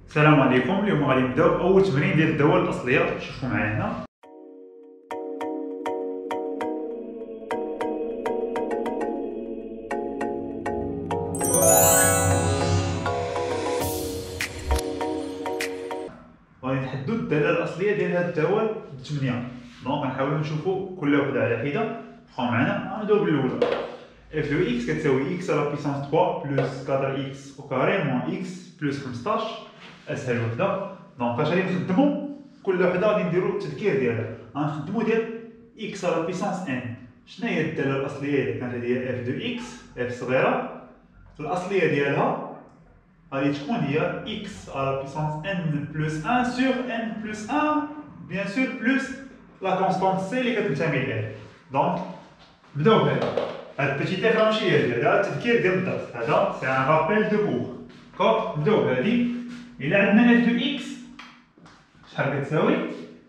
السلام عليكم. اليوم غادي نبداو باول تمرين ديال الدوال الاصليه. شوفوا معايا هنا. غادي نحددوا الدلاله الاصليه ديال هذا الدوال بالثمانيه. دونك غنحاولوا نشوفوا كل وحده على حده. بقاو معنا. غنبداو بالاولى. اف دو اكس كتساوي اكس على بيسانس 3 بلس 4 اكس او كاري موان اكس بلس 15. اسهل وحده. دونك اش غادي نخدموا كل وحده غادي نديروا التذكير ديالها. غنخدموا ديال اكس على بيسانس ان. شنو هي الداله الاصليه اللي كانت هي اف دو اكس اف صغيره؟ الاصليه ديالها غادي تكون هي اكس على بيسانس ان بلس 1 سور ان بلس 1 بيان سور بلس لا كونستانت سي اللي كتنتمي لها. دونك نبداو بهذا. هاد البيتي اف ماشي هي هذا التذكير ديال الدرس. هذا سي ان رابيل دو كور. دونك نبداو بهادي. الا عندنا اف دو اكس شحال كتساوي؟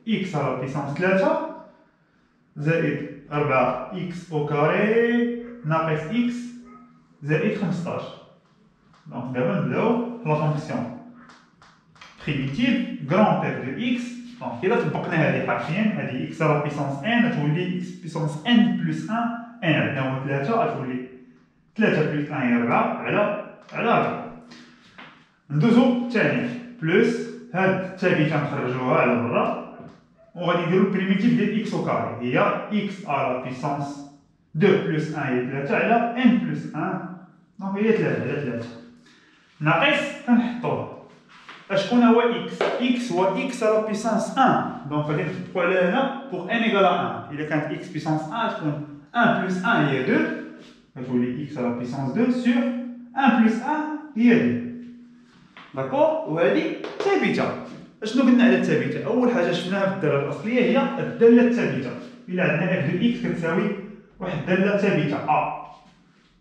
اكس على بيسانس 3 زائد 4 اكس او كاري ناقص اكس زائد 15. دونك دابا نبداو لا فونكسيون بريميتيف غران اف دو اكس. دونك الا طبقنا هذه حرفيا هذه اكس على بيسانس ان تولي اكس بيسانس ان بلس 1 ان عندنا هو 3 غتولي 3 بلس 1 هي 4 على 4. ندوزو الثانيه بلس هاد الثابته نخرجوها على برا وغادي نديرو البريميتيف ديال اكس او كاري هي اكس على بيسانس 2 بلس 1 هي 3 على ان بلس 1. دونك هي 3 على 3 ناقص كنحطوه اشكون هو اكس؟ اكس هو اكس على بيسانس 1. دونك غادي نطبقو على هنا بوغ ان ايكال 1. الا كانت اكس بيسانس 1 تكون 1 بلس 1 هي 2 غتولي اكس على بيسانس 2 سور 1 بلس 1 هي 2. داكور. وهذه ثابته. اشنو قلنا على الثابته؟ اول حاجه شفناها في الداله الاصليه هي الداله الثابته. الا عندنا اف دو اكس كتساوي واحد الداله ثابته ا.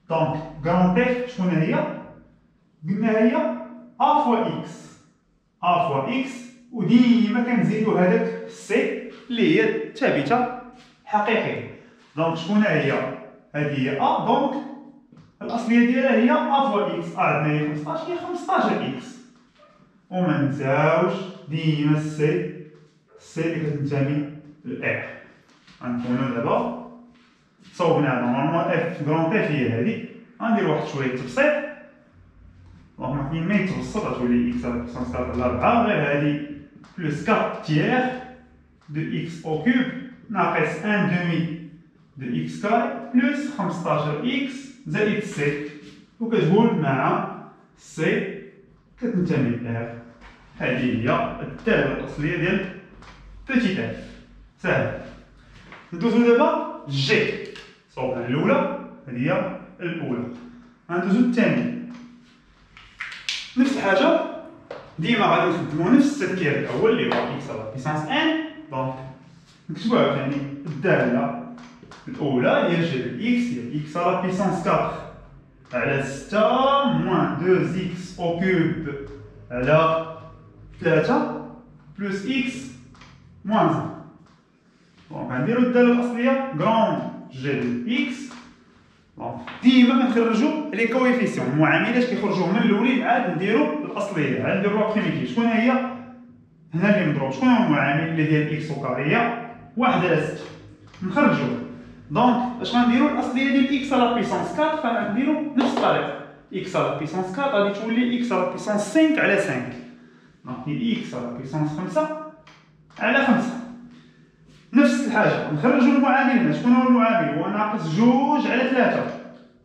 دونك غران اف شكون هي؟ قلنا هي ا فوا اكس. ا فوا اكس وديما كنزيدو هذاك سي اللي هي ثابته حقيقيه. دونك شكون هي؟ هذه هي ا. دونك الاصليه ديالها هي ا فوا اكس. عندنا هي 15 هي 15 اكس. وما ننساوش ديما السي اللي كتنتمي للار. غنكونو دابا صوبنا نورمالمون اف غران اف هي هذه. غندير واحد شويه تبسيط. دونك ما كاين ما يتبسط غتولي اكس على بيسانس 4 على 4 غير هذه بلس 4 تيير دو اكس او كوب ناقص 1 دومي دو اكس كاري بلس 15 اكس زائد سي وكتقول مع سي كتنتمي لها. هذه هي الداله الاصليه ديال بيتي اف. سهل. ندوزو دابا جي. صوبنا الاولى هذه هي الاولى. غندوزو الثانيه نفس الحاجه. ديما غادي نخدمو نفس التذكير الاول اللي هو اكس على بيسانس ان. دونك نكتبوها يعني الداله الاولى هي جي اكس هي اكس على بيسانس 4 على 6 موان 2 اكس او كوب على 3 بلس اكس موان 1. دونك غنديرو الداله الاصليه غران جي دو اكس. دونك ديما كنخرجو لي كويفيسيون المعاملات كيخرجوا من الاولين عاد نديرو الاصليه عاد نديرو بريميتيف. شكون هي هنا اللي مضروب؟ شكون هو المعامل اللي ديال اكس او كاريه 1 على 6 نخرجوه. دونك اش غنديرو؟ الاصليه ديال اكس على بيسانس 4 فغنديرو نفس الطريقه. اكس على بيسانس 4 غادي تولي اكس على بيسانس 5 على 5. دونك هي اكس على بيسانس 5 على 5. نفس الحاجه نخرجوا المعامل هنا. شكون هو المعامل؟ هو ناقص 2 على 3.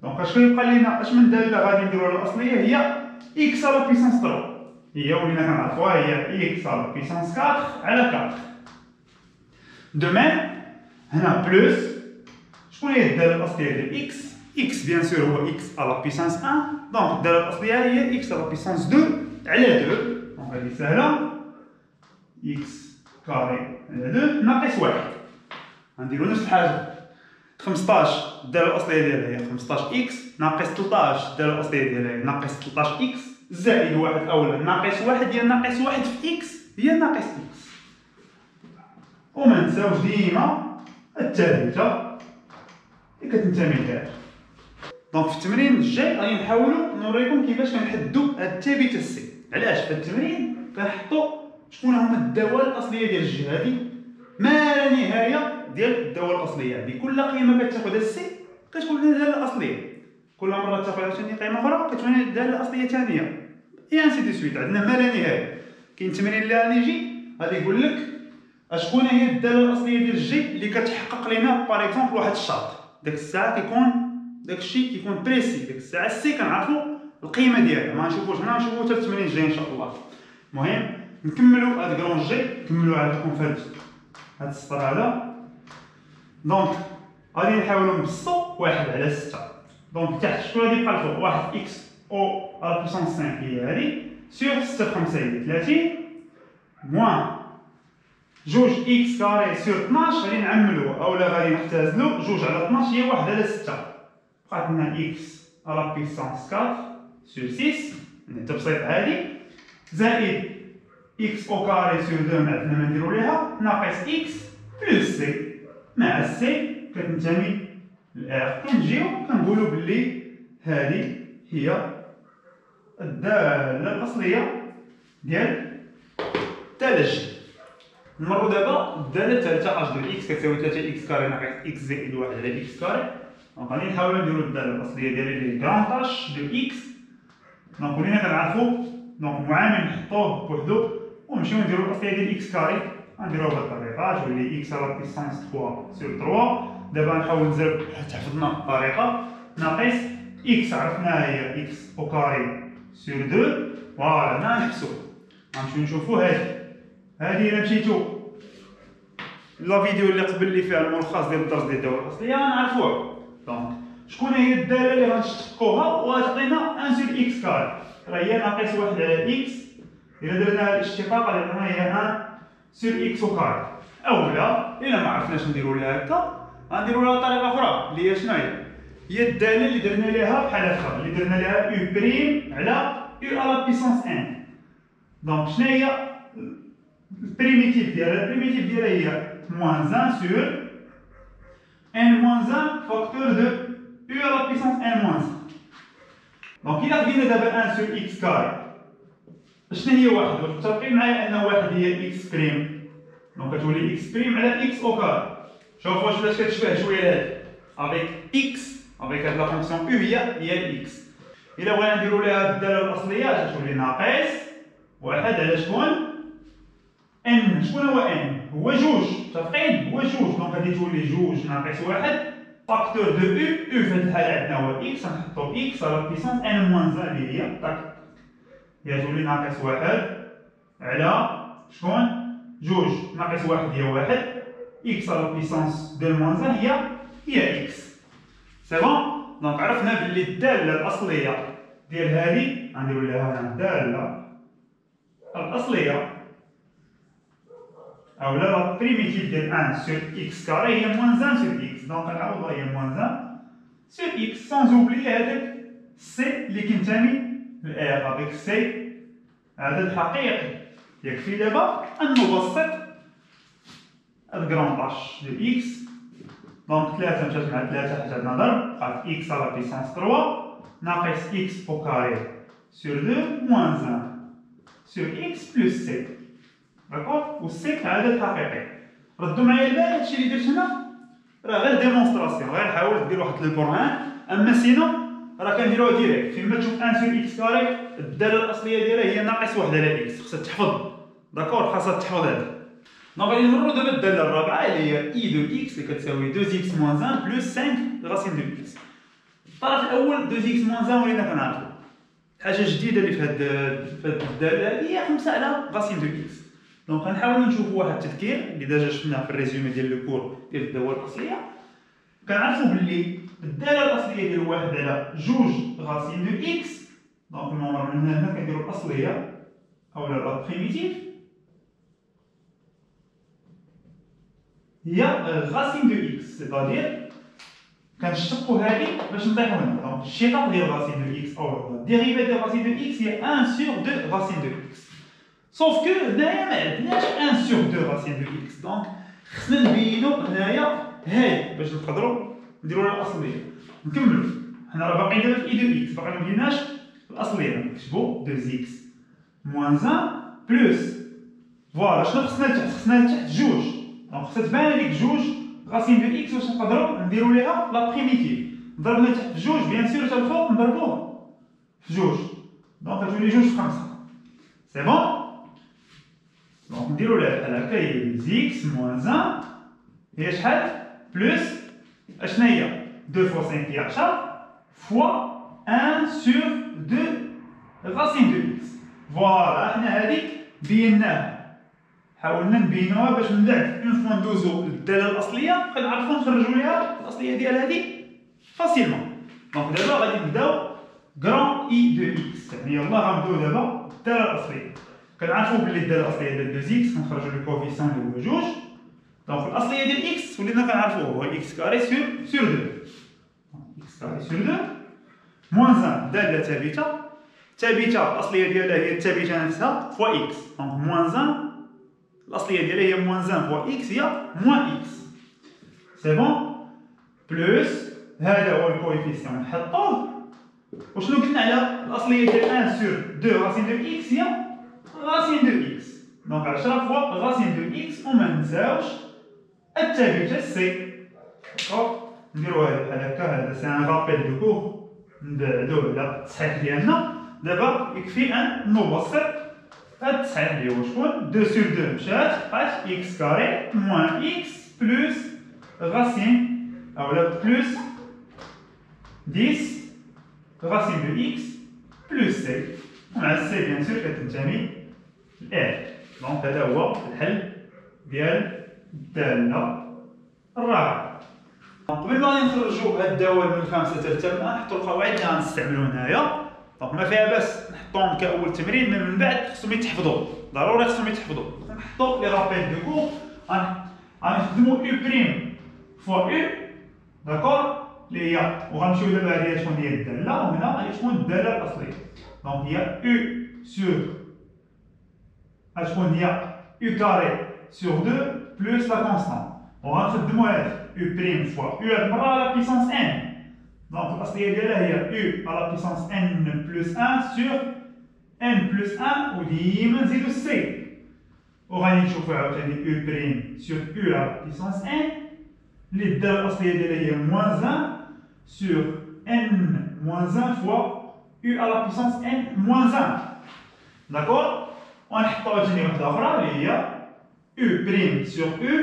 دونك اش كيبقى لينا؟ اش من داله غادي نديرو الاصليه هي اكس على بيسانس 3. هي ولينا كنعرفوها هي اكس على بيسانس 4 على 4. دو ميم هنا بلس شكون هي الداله الاصليه ديال اكس؟ اكس بيان سور هو اكس على بيسانس 1. دونك الداله الاصليه هي اكس على بيسانس 2 على 2. دونك هذه سهله. اكس كاري على 2 ناقص 1. غنديرو نفس الحاجه. 15 الداله الاصليه ديالها هي 15 اكس ناقص 13 الداله الاصليه ديالها هي ناقص 13 اكس زائد 1 اولا ناقص 1 هي ناقص 1 في اكس هي ناقص اكس. وما نساوش ديما الثابته اللي كتنتمي لها. دونك في التمرين الجاي غادي نحاولوا نوريكم كيفاش كنحددوا الثابته سي. علاش؟ في التمرين كنحطوا شكون هما الدوال الاصليه ديال الجي. هذه ما لا نهايه ديال الدوال الاصليه. يعني كل قيمه كتاخذ السي كتكون لنا الداله الاصليه، كل مره تاخذ عاوتاني قيمه اخرى كتكون الداله الاصليه ثانيه، اي انسي دو سويت. عندنا ما لا نهايه. كاين تمرين اللي غادي يجي غادي يقول لك اشكون هي الداله الاصليه ديال الجي اللي كتحقق لنا باغ اكزومبل واحد الشرط. داك الساعه كيكون داك الشيء كيكون بريسي. ديك الساعه السي كنعرفوا القيمه ديالها، ما نشوفوش هنا، نشوفو حتى التمرين الجاي ان شاء الله. المهم نكملوا هاد كرون جي، نكملوا عندكم في هاد السطر هذا. دونك غادي نحاولوا نبسطوا 1 على 6. دونك تحت شكون غادي يبقى الفوق؟ 1 اكس او على بويسونس 5 هي هادي سور 6 في 5 هي 30 موان 2 اكس كاري سور 12. غادي نعملوا اولا غادي نختزلوا 2 على 12 هي 1 على 6. بقات لنا اكس على بويسونس 4 سور 6 يعني تبسيط عادي، زائد اكس او كاري سور 2 عندنا ما نديرو ليها، ناقص اكس بلس سي مع السي كتنتمي للار. كنجيو كنقولوا باللي هذه هي الداله الاصليه ديال الداله جي. نمروا دابا الداله الثالثه اش دو اكس كتساوي 3 اكس كاري ناقص اكس زائد 1 على اكس كاري. دونك غادي نحاولوا نديروا الداله الاصليه ديالها اللي هي كرون اش دو اكس. دونك ولينا كنعرفوا دونك معامل نحطوه بوحدو ونمشيو نديرو الاصليه ديال اكس كاري. غنديروها بهاد الطريقه تولي اكس على بويسونس 3 سور 3. دابا نحاول نزرب حتى حفظنا الطريقه، ناقص اكس عرفناها هي اكس او كاري سور 2. فوالا نحبسو غنمشيو نشوفو هادي الا مشيتو لا فيديو اللي قبل اللي فيها الملخص ديال الدرس ديال الدوره الاصليه غنعرفوها. دونك شكون هي الداله اللي غنشتقوها وغتعطينا 1 سور اكس كاري؟ راه هي ناقص 1 على اكس. الا درنا الاشتقاق غادي يعطينا هي 1 سور اكس او كاري. اولا الا ما عرفناش نديرو لها هكا غنديرو لها طريقه اخرى اللي هي شنو هي الداله اللي درنا ليها بحال هكا، اللي درنا ليها يو بريم على يو على بيسونس ان. دونك شنو هي البريميتيف ديالها؟ البريميتيف ديالها هي موان 1 سور ان موان 1 فاكتور دو يو على بيسونس ان موان 1. دونك الا خدينا دابا 1 سور اكس كاري شنو هي واحد؟ متفقين معايا ان واحد هي اكس بريم. دونك كتولي اكس بريم على اكس او كاري. شوفوا واش كتشبه شويه لهاد افيك اكس افيك هاد لا فونكسيون او هي اكس. الا بغينا نديرو ليها الداله الاصليه تولي ناقص 1 على شكون؟ ان. شكون هو ان؟ هو 2. متفقين؟ هو 2. دونك غادي تولي 2 ناقص 1 فاكتور دو او. او في هاد الحاله عندنا هو اكس، غنحطو اكس على بيسونس ان موان 1 اللي هي طاك هي تولي ناقص 1 على شكون؟ 2 ناقص 1 هي 1 اكس على بيسونس دو موان 1 هي اكس. سي بون. دونك عرفنا بلي الداله الاصليه ديال هذه غنديرو لها هنا الداله الاصليه اولا لا بريميتيف ديال 1 سور اكس كاري هي موان 1 سور اكس. دونك غنعوضوها هي موان 1 سور اكس سانز اوبلي هذاك سي اللي كينتمي للار. افيك سي عدد حقيقي. يكفي دابا ان نبسط الكرون اش دو اكس. دونك 3 مشات مع 3 حيت عندنا ضرب بقات اكس على بيسونس 3 ناقص اكس او كاري سور 2 موان 1 سور اكس بلس سي. داكور؟ و سي عدد حقيقي. ردوا معايا البال هادشي اللي درت هنا راه غير ديمونستراسيون، غير حاول دير واحد البرهان. اما سينو راه كنديروها ديريكت. فين ما تشوف 1 سور اكس كاري الداله الاصليه ديالها هي ناقص 1 على اكس. خصها تحفظ. داكور؟ خاصها تحفظ هذا. دونك غادي نمروا دابا الداله الرابعه اللي هي اي دو اكس اللي كتساوي 2 اكس موان 1 بلس 5 غاسين دو اكس. الطرف الاول 2 اكس موان 1 ولينا كنعرفو. حاجه جديده اللي في هاد الداله هذه هي 5 على غاسين دو اكس. دونك غنحاولوا نشوفوا واحد التذكير اللي ديجا شفناه في الريزومي ديال لو كور ديال الدوال الاصليه. كنعرفوا باللي الداله الاصليه ديال 1 على 2 غاسين دو اكس. دونك نورمال من هنا كنديروا الاصليه اولا لا بريميتيف هي غاسين دو اكس. سيتادير كنشتقوا هذه باش نطيحوا هنا. دونك الشقاق ديال غاسين دو اكس او الديريفي ديال غاسين دو اكس هي 1 سور 2 غاسين دو اكس. سوف كو هنايا ما عندناش 1 سور 2 غاسين دو اكس. دونك خصنا نبينو هنايا هاي باش نقدروا نديروا لها الاصليه. نكملوا حنا راه باقيين دابا في اي دو اكس، باقي ما بديناش الاصليه. نكتبوا 2 اكس موان 1 بلوس فوالا شنو خصنا لتحت؟ خصنا لتحت جوج، دونك خصها تبان هذيك جوج غاسين دو اكس واش نقدروا نديروا ليها لا بريميتيف، ضربنا تحت في جوج بيان سور حتى الفوق نضربوه في جوج، دونك غتولي جوج في خمسة، سي بون؟ دونك نديرو لها بحال هكا هي زيكس موان 1 هي شحال؟ بلوس اشنا هي؟ 2 فوا 5 هي 10 فوا 1 سور 2 غاسين دو اكس، فوالا حنا هاديك بيناها، حاولنا نبينوها باش من بعد اون فوا ندوزو للدالة الأصلية كنعرفو نخرجو ليها الأصلية ديال هادي فاسيلمون، دونك دابا غادي نبداو كرون اي دو اكس، يعني يلاه غنبداو دابا الدالة الأصلية، كنعرفو بلي الدالة الأصلية ديال 2 اكس كنخرجو لو كوفيسيون اللي هو جوج، دونك الأصلية ديال اكس ولينا كنعرفوه هو اكس كاري سور 2، اكس كاري سور 2 موان 1 دالة ثابتة، ثابتة الأصلية ديالها هي الثابتة نفسها فوا اكس، دونك موان 1 الأصلية ديالها هي موان 1 فوا اكس هي موان اكس، سي بون؟ بلوس هذا هو الكويفيسيون نحطوه، وشنو قلنا على الأصلية ديال 1 سور 2 غاسين دو اكس هي غاسين دو اكس، دونك 10 فوا غاسين دو اكس، وما ننساوش الثابتة سي، داكوغ؟ نديرو هذا بحال هكا، هذا سي ان رابيل دو كور نبعدو على التصحيح ديالنا، دابا يكفي ان نبسط هاد التصحيح اللي هو شكون؟ 2 سور 2 مشات بقات اكس كاري موان اكس بلوس غاسين اولا بلوس 10 غاسين دو اكس بلوس سي، ومع السي بيان سور كتنتمي لآل، دونك هذا هو الحل ديال الدالة الرابعة. قبل ما نخرجو هاد الدوال من 5 حتى 8 نحطو القواعد اللي غنستعملو هنايا، دونك ما فيها باس نحطوهم كأول تمرين، من بعد خصهم يتحفظوا، ضروري خصهم يتحفظوا، نحطو لي رابيل دو كور، غنخدمو او بريم فوا او، داكور؟ اللي هي وغنمشيو دابا هادي شكون هي الدالة، وهنا غادي تكون الدالة الأصلية، دونك هي او سور شكون هي او كاري سور 2 بلوس لا كونستانت، وغنخدمو هادي او بريم فوا او هاد المرة على بيسونس ان، دونك الأصلية ديالها هي او على بيسونس ان بلوس 1 سور ان بلوس 1 وديما نزيدو سي، وغادي نشوفو عاوتاني او بريم سور او على بيسونس ان اللي الدالة الأصلية ديالها هي موان 1 سور n moins 1 fois u à la puissance n moins 1. D'accord? On a une autre اللي هي u prime sur u,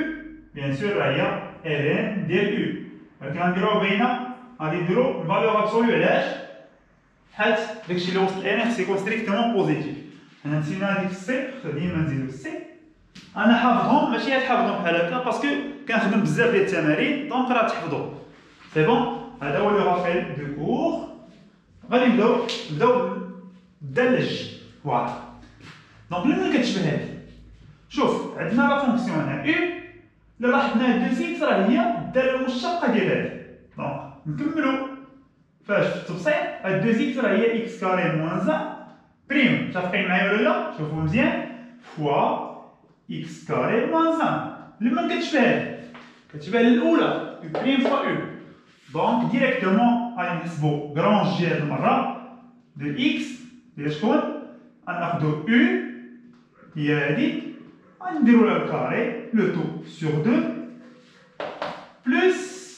bien sûr, هي ln ديال u. ولكن غنديروها باينة، غادي نديرو الفالور ابسولو علاش؟ حيت داكشي اللي وصل ln خصو يكون ستريكتومون بوزيتيف. حنا نسينا هاديك السي، خصنا ديما نزيدو السي. أنا حافظهم ماشي حافظهم بحال هكا باسكو كنخدم بزاف ديال التمارين، دونك راه تحفظوا. سي بون؟ هذا هو لو رابيل دو كور. غادي نبداو بالدالة الجي، فوالا. دونك لمن كتشبه هادي؟ شوف عندنا لا فونكسيون هنا او، إلا لاحظنا 2 اكس راه هي الدالة المشتقة ديال هادي. دونك نكملو فاش في التبسيط، هاد 2 اكس راه هي اكس كاري موان 1 بريم، متفقين معايا ولا لا؟ شوفوا مزيان، فوا اكس كاري موان 1. لمن كتشبه هادي؟ كتشبه الأولى، او بريم فوا او. دونك ديريكتومون غادي نحسبو كرون جي هاد المرة دو اكس ديال شكون؟ غناخدو او هي هادي، غادي نديرو لها الكاري لو تو سور 2 بلوس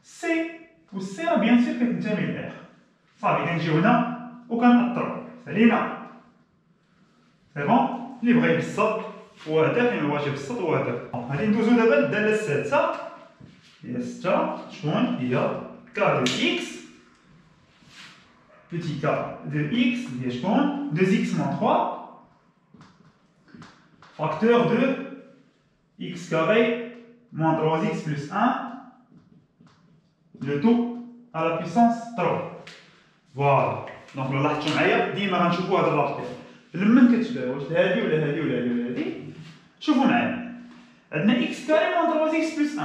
سي، و سي راه بيان سور كتنتمي لآخر. صافي كنجيو هنا وكنأثرو، سالينا. سي بون؟ اللي بغا يبسط هو هداك، اللي مبغاش يبسط هو هداك. غادي ندوزو دابا للدالة السادسة، هي 6 شكون هي k de x, petit k de x, هي شكون 2x moins 3 facteur de x carré moins 3x plus 1 le tout à la puissance 3. فوالا. دونك لو لاحظتوا معايا ديما غنشوفوا هاد الرابط لمن كتشبه واش هادي ولا هادي ولا هادي ولا هادي. شوفوا معايا عندنا x carré moins 3x plus 1،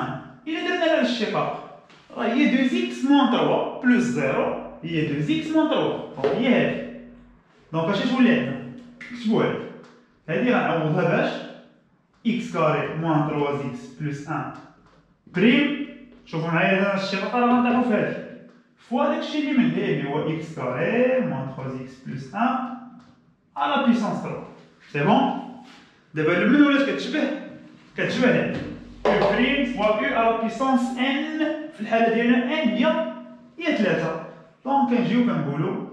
إلا درنا لها الاشتقاق راه هي 2x moins 3 بلس 0 هي 2x moins 3، دونك هي هادي. دونك اش تولي عندنا؟ كتبوها لي هادي غنعوضها باش x كاري moins 3x بلس 1 بريم. شوفوا معايا هنا الاشتقاق راه غنطيحو في هادي فوا داكشي اللي من هنا اللي هو x كاري moins 3x بلس 1 على بيسونس 3. سي بون. دابا من ولات كتشبه هاد او بريم فوا او على بيسونس ان. في الحاله ديالنا ان هي 3. دونك كنجيو كنقولو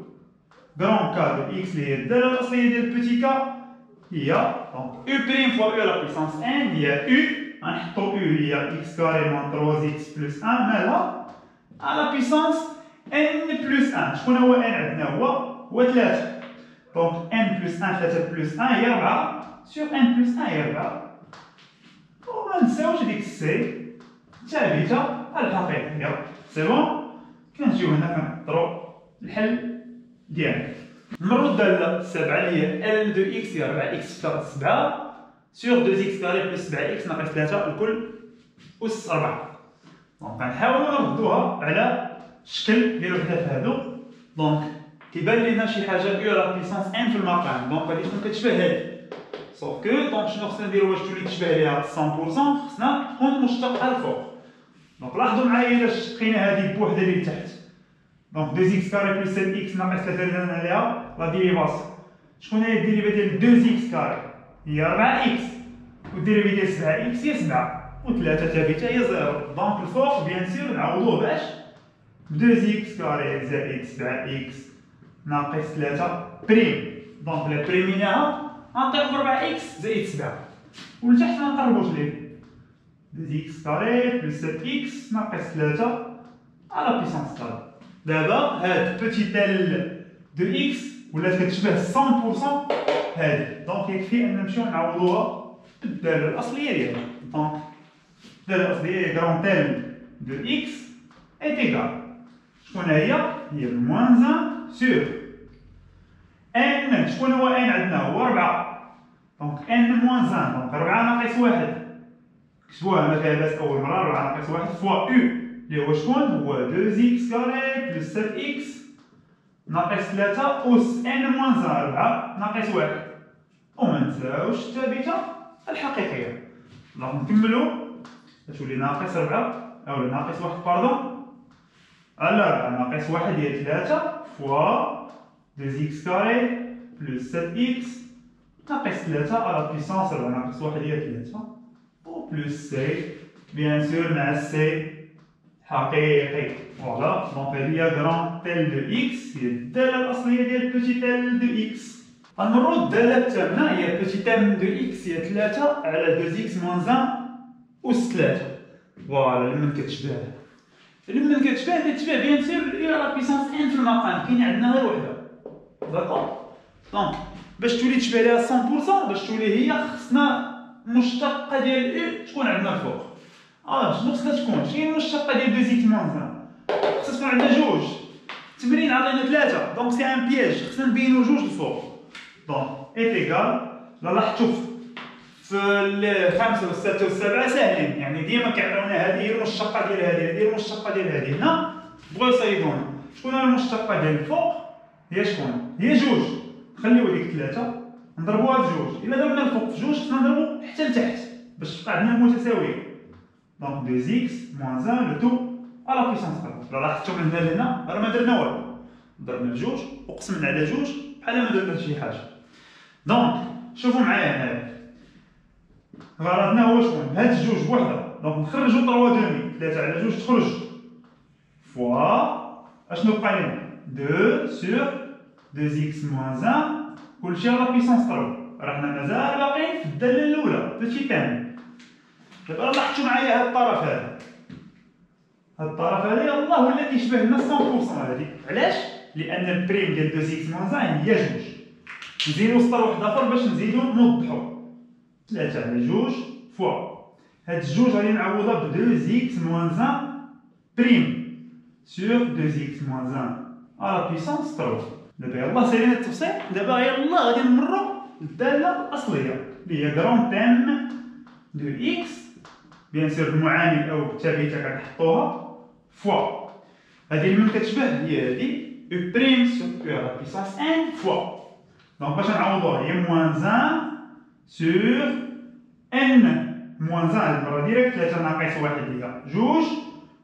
غران كا دو اكس اللي هي الداله الاصليه ديال بوتي كا هي دونك او بريم فوا او على بيسونس ان هي او. غنحطو او هي اكس كاري موان 3 اكس بلس 1 مالها على بيسونس ان بلس 1. شكون هو ان عندنا؟ هو 3. دونك ان بلس 1 3 بلس 1 هي 4 سور ان بلس 1 هي 4. وما نساوش هذيك السي ثابته الحقيقيه. سي بون. كنجيو هنا كنحضرو الحل ديالنا. نمرو الداله 7 اللي هي ال دو اكس هي 4 اكس في 7 سور 2 اكس كاري بلس 7 اكس ناقص 3 الكل أس 4. دونك غنحاولو نردوها على الشكل ديال وحده في هادو. دونك كيبان لينا شي حاجه او على بيسونس ان في المقام. دونك غادي تكون كتشبه هادي صوف كو. دونك شنو خصنا نديرو باش تولي تشبه ليها 100%؟ خصنا تكون مشتقه الفوق. دونك لاحظوا معايا الا شقينا هادي بوحده اللي تحت. دونك 2 اكس كاري بلس 7 اكس ناقص 3 درنا عليها لا ديريفاسيون. شكون هي الديريفا ديال 2 اكس كاري؟ هي 4 اكس. والديريفا ديال 7 اكس هي 7 و3 ثابته هي 0. دونك الفوق بيان سور نعوضوه باش 2 اكس كاري زائد 7 اكس ناقص 3 بريم. دونك لا بريميناها غنطيحو 4 اكس زائد 7 ولتحت ما نقربوش ليه 2 اكس كاري بلس 7 اكس ناقص 3 على بيسونس 4. دابا هاد بوتيت ال دو اكس ولات كتشبه 100% هادي. دونك يكفي ان نمشيو نعوضوها بالداله الاصليه ديالها. دونك الداله الاصليه هي غران ال دو اكس ايت ايكال شكون هي موان 1 سور ان. شكون هو ان عندنا؟ هو 4. دونك ان موان 1 دونك 4 ناقص 1 كتبوها ما فيها باس اول مره. 4 ناقص 1 فوا او اللي هو شكون؟ هو 2 اكس كاري بلس 7 اكس ناقص 3 أس ان موان 4 ناقص 1. وما نساوش الثابته الحقيقيه. دونك نكملو تولي ناقص 4 أو ناقص 1 باردون على 4 ناقص 1 هي 3 فوا 2 اكس كاري بلس 7 اكس ناقص 3 على بيسونس 4 ناقص 1 هي 3 و بلس سي بيان سور مع السي حقيقي. فوالا دونك هذه هي غران تيل دو اكس هي الداله الاصليه ديال بوتيت ال دو اكس. غنمرو الداله الثامنه هي بوتيت ال دو اكس هي 3 على 2 اكس موان 1 أس 3. فوالا لمن كتشبه كتشبه بيان سور او على بيسونس ان في المقام. كاين عندنا غير وحده داكور. دونك باش تولي تشبه ليها 100% باش تولي هي خصنا مشتقه ديال او تكون عندنا الفوق. شنو خصها تكون؟ شنو هي المشتقه ديال 2 اكس موان 1؟ خصها تكون عندنا جوج. التمرين عطينا 3 دونك سي ان بياج خصنا نبينو جوج الفوق. دونك ايت ايكال لا لاحظتو في الخمسه والسته والسبعه ساهلين يعني ديما كيعطيونا هذه هي المشتقه ديال هذه هذه هي المشتقه ديال هذه. هنا بغاو يصايبونا شكون هي المشتقه ديال الفوق؟ هي شكون؟ هي جوج. نخليو هذيك 3 نضربوها في جوج. الا ضربنا الفوق في جوج خصنا نضربو حتى لتحت باش تبقى عندنا متساويه. دونك 2 اكس موان 1 لو تو على بيسونس 4. لا لاحظتو من هنا لهنا راه ما درنا والو. ضربنا في جوج وقسمنا على جوج بحال ما درنا شي حاجه. دونك شوفوا معايا هنا غرضنا هو شكون؟ هاد الجوج بوحدها. دونك نخرجو 3 دومي 3 على جوج تخرج فوا اشنو بقى لنا 2 سور 2 اكس موان 1 كلشي على بيسونس 3. راه حنا مازال باقيين في الداله الاولى بوتي تان. دابا لاحظتوا معايا هاد الطرف هذا يلاه ولا كيشبه لنا 100% هادي. علاش؟ لان البريم ديال 2 اكس موان 1 هي جوج. نزيدو سطر واحد اخر باش نزيدو نوضحو 3 على جوج فوا هاد الجوج غادي نعوضها ب 2 اكس موان 1 بريم سور 2 اكس موان 1 على بيسونس 3. دابا يلاه سالينا التفصيل. دابا يلاه غادي نمرو للداله الاصليه اللي هي غران تيم دو اكس بيان سور المعامل او الثابته كنحطوها فوا هذه من كتشبه هي هذه او بريم سور او على بيسونس 1 فوا. دونك باش نعوضوها هي موان 1 سور ان موان 1 المره ديريكت 3 ناقص 1 هي جوج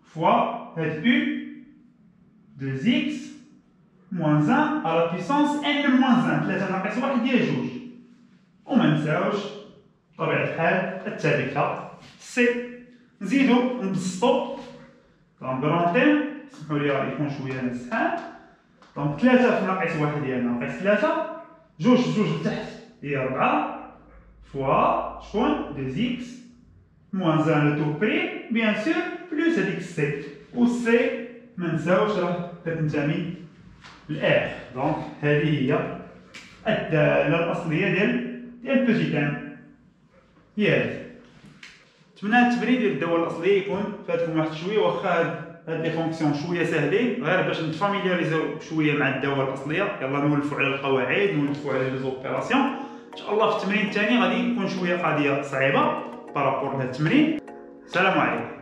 فوا هاد او 2 اكس موان 1 على بيسونس ان موان 1 3 ناقص 1 هي جوج وما ننساوش بطبيعة الحال الثالثة سي. نزيدو نبسطو لامبرونتين، اسمحوا لي يكون شويه مسحان. دونك 3 في ناقص 1 هي ناقص 3، جوج لتحت هي 4 فوا شكون 2 اكس موان 1 لو تو بري بيان سور بلوس هذيك سي، و سي ما نساوش راه كتنتمي لآخ. دونك هذه هي الدالة الأصلية ديال بوتيت ان، هي هذه. نتمنى التمرين ديال الدالة الأصلية يكون فاتكم واحد شويه، واخا هاد لي فونكسيون شويه ساهلين، غير باش نتفاميلياريزيو شويه مع الدالة الأصلية. يلا نولفوا على القواعد، نولفوا على لي زوبيراسيون. ان شاء الله في التمرين الثاني غادي يكون شويه قضيه صعيبه بارابور لهاد التمرين. السلام عليكم.